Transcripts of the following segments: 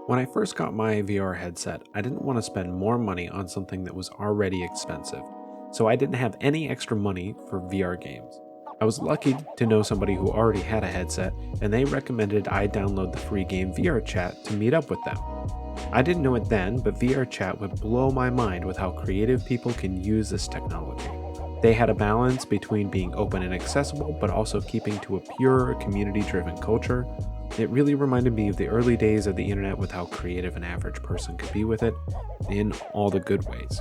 When I first got my VR headset, I didn't want to spend more money on something that was already expensive, so I didn't have any extra money for VR games. I was lucky to know somebody who already had a headset, and they recommended I download the free game VR Chat to meet up with them. I didn't know it then, but VR Chat would blow my mind with how creative people can use this technology. They had a balance between being open and accessible, but also keeping to a pure, community driven culture. It really reminded me of the early days of the internet with how creative an average person could be with it, in all the good ways.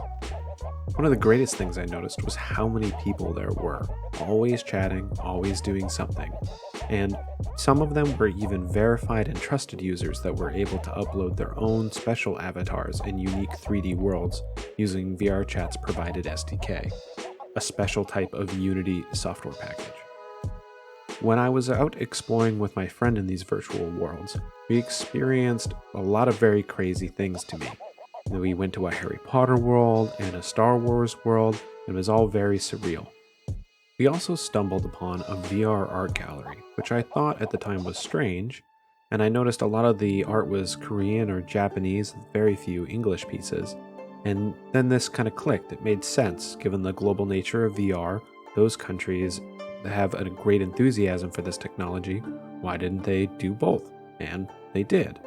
One of the greatest things I noticed was how many people there were, always chatting, always doing something. And some of them were even verified and trusted users that were able to upload their own special avatars and unique 3D worlds using VRChat's provided SDK, a special type of Unity software package. When I was out exploring with my friend in these virtual worlds, we experienced a lot of very crazy things to me. We went to a Harry Potter world and a Star Wars world, and it was all very surreal. We also stumbled upon a VR art gallery, which I thought at the time was strange, and I noticed a lot of the art was Korean or Japanese, with very few English pieces. And then this kind of clicked. It made sense, given the global nature of VR. Those countries have a great enthusiasm for this technology. Why didn't they do both? And they did.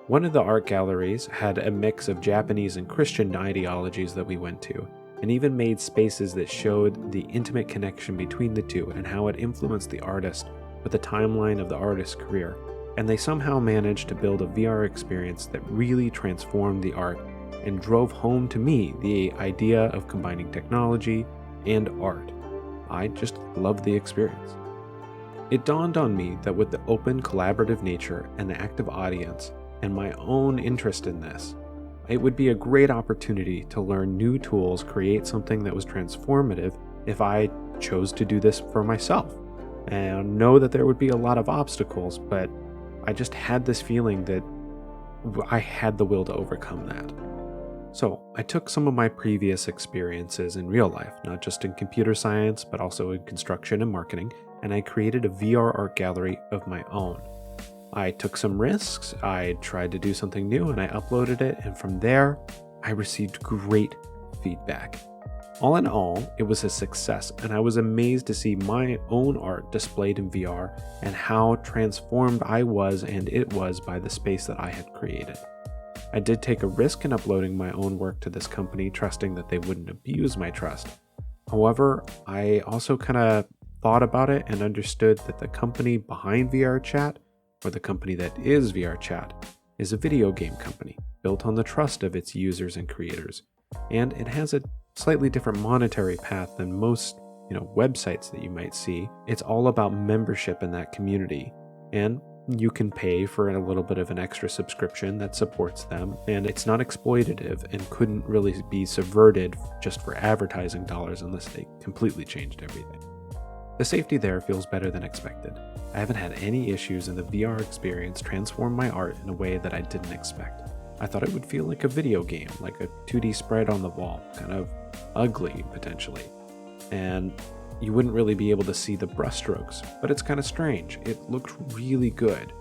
One of the art galleries had a mix of Japanese and Christian ideologies that we went to, and even made spaces that showed the intimate connection between the two and how it influenced the artist with the timeline of the artist's career. And they somehow managed to build a VR experience that really transformed the art and drove home to me the idea of combining technology and art. I just loved the experience. It dawned on me that with the open, collaborative nature and the active audience, and my own interest in this, it would be a great opportunity to learn new tools, create something that was transformative if I chose to do this for myself. And I know that there would be a lot of obstacles, but I just had this feeling that I had the will to overcome that. So I took some of my previous experiences in real life, not just in computer science, but also in construction and marketing, and I created a VR art gallery of my own. I took some risks, I tried to do something new, and I uploaded it, and from there, I received great feedback. All in all, it was a success, and I was amazed to see my own art displayed in VR and how transformed I was and it was by the space that I had created. I did take a risk in uploading my own work to this company, trusting that they wouldn't abuse my trust. However, I also kind of thought about it and understood that the company behind VRChat, or the company that is VRChat, is a video game company built on the trust of its users and creators. And it has a slightly different monetary path than most, websites that you might see. It's all about membership in that community. And you can pay for a little bit of an extra subscription that supports them, and it's not exploitative and couldn't really be subverted just for advertising dollars unless they completely changed everything. The safety there feels better than expected. I haven't had any issues, and the VR experience transformed my art in a way that I didn't expect. I thought it would feel like a video game, like a 2D sprite on the wall, kind of ugly potentially. And you wouldn't really be able to see the brushstrokes, but it's kind of strange. It looked really good.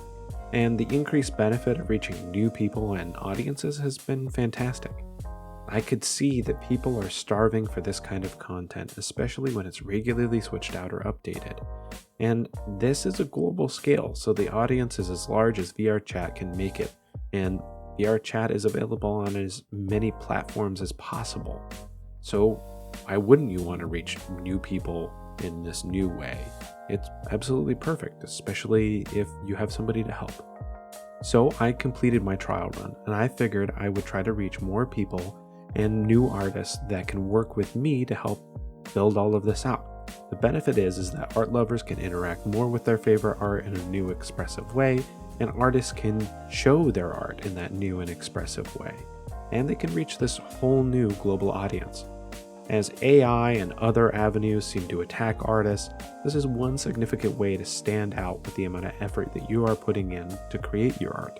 And the increased benefit of reaching new people and audiences has been fantastic. I could see that people are starving for this kind of content, especially when it's regularly switched out or updated. And this is a global scale, so the audience is as large as VRChat can make it, and VRChat is available on as many platforms as possible. So why wouldn't you want to reach new people in this new way? It's absolutely perfect, especially if you have somebody to help. So I completed my trial run, and I figured I would try to reach more people and new artists that can work with me to help build all of this out. The benefit is that art lovers can interact more with their favorite art in a new expressive way, and artists can show their art in that new and expressive way. And they can reach this whole new global audience. As AI and other avenues seem to attack artists, this is one significant way to stand out with the amount of effort that you are putting in to create your art.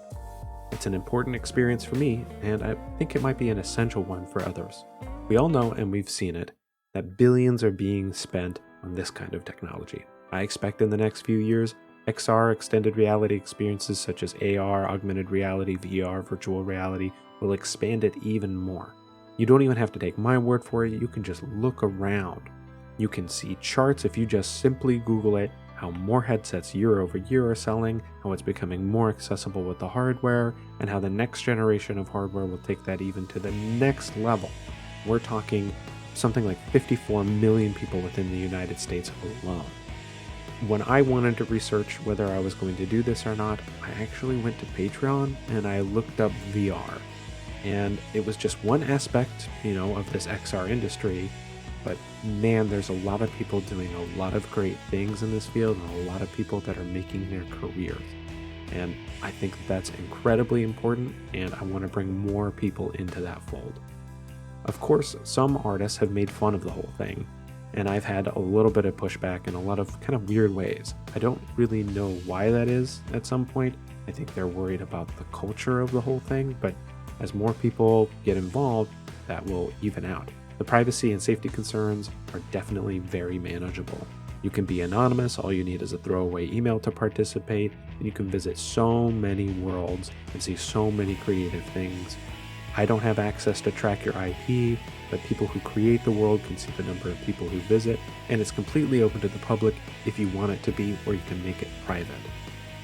It's an important experience for me, and I think it might be an essential one for others. We all know, and we've seen it, that billions are being spent on this kind of technology. I expect in the next few years, XR, extended reality experiences such as AR, augmented reality, VR, virtual reality, will expand it even more. You don't even have to take my word for it, you can just look around. You can see charts if you just simply Google it, how more headsets year over year are selling, how it's becoming more accessible with the hardware, and how the next generation of hardware will take that even to the next level. We're talking something like 54 million people within the United States alone. When I wanted to research whether I was going to do this or not, I actually went to Patreon and I looked up VR. And it was just one aspect, of this XR industry. But man, there's a lot of people doing a lot of great things in this field and a lot of people that are making their careers. And I think that's incredibly important, and I want to bring more people into that fold. Of course, some artists have made fun of the whole thing, and I've had a little bit of pushback in a lot of kind of weird ways. I don't really know why that is at some point. I think they're worried about the culture of the whole thing, but as more people get involved, that will even out. The privacy and safety concerns are definitely very manageable. You can be anonymous, all you need is a throwaway email to participate, and you can visit so many worlds and see so many creative things. I don't have access to track your IP, but people who create the world can see the number of people who visit, and it's completely open to the public if you want it to be, or you can make it private.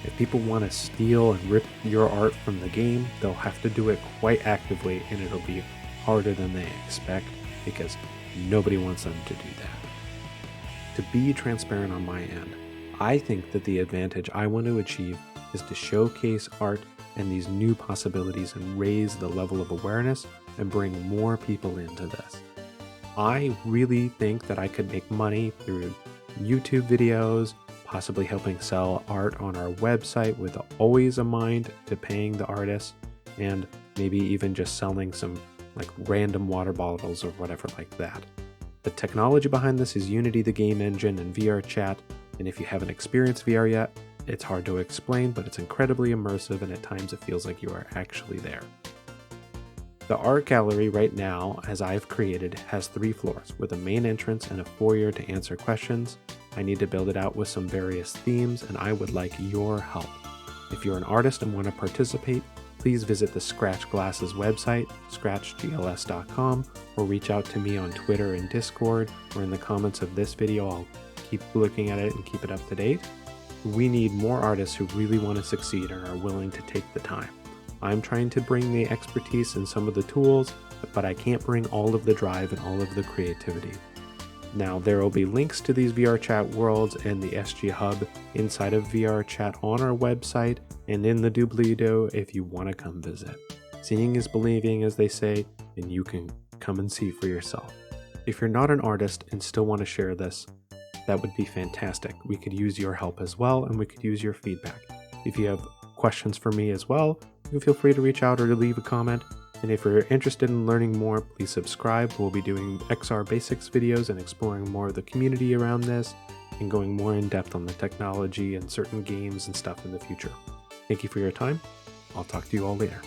If people want to steal and rip your art from the game, they'll have to do it quite actively, and it'll be harder than they expect, because nobody wants them to do that. To be transparent on my end, I think that the advantage I want to achieve is to showcase art and these new possibilities and raise the level of awareness and bring more people into this. I really think that I could make money through YouTube videos, possibly helping sell art on our website with always a mind to paying the artist, and maybe even just selling some like random water bottles or whatever like that. The technology behind this is Unity, the game engine, and VR chat, and if you haven't experienced VR yet, it's hard to explain, but it's incredibly immersive, and at times it feels like you are actually there. The art gallery right now, as I've created, has 3 floors with a main entrance and a foyer to answer questions. I need to build it out with some various themes, and I would like your help. If you're an artist and want to participate, please visit the Scratch Glasses website, scratchgls.com, or reach out to me on Twitter and Discord, or in the comments of this video. I'll keep looking at it and keep it up to date. We need more artists who really want to succeed and are willing to take the time. I'm trying to bring the expertise and some of the tools, but I can't bring all of the drive and all of the creativity. Now, there will be links to these VR chat worlds and the SG Hub inside of VR chat on our website and in the doobly-doo if you want to come visit. Seeing is believing, as they say, and you can come and see for yourself. If you're not an artist and still want to share this, that would be fantastic. We could use your help as well, and we could use your feedback. If you have questions for me as well, you can feel free to reach out or to leave a comment. And if you're interested in learning more, please subscribe. We'll be doing XR basics videos and exploring more of the community around this and going more in depth on the technology and certain games and stuff in the future. Thank you for your time. I'll talk to you all later.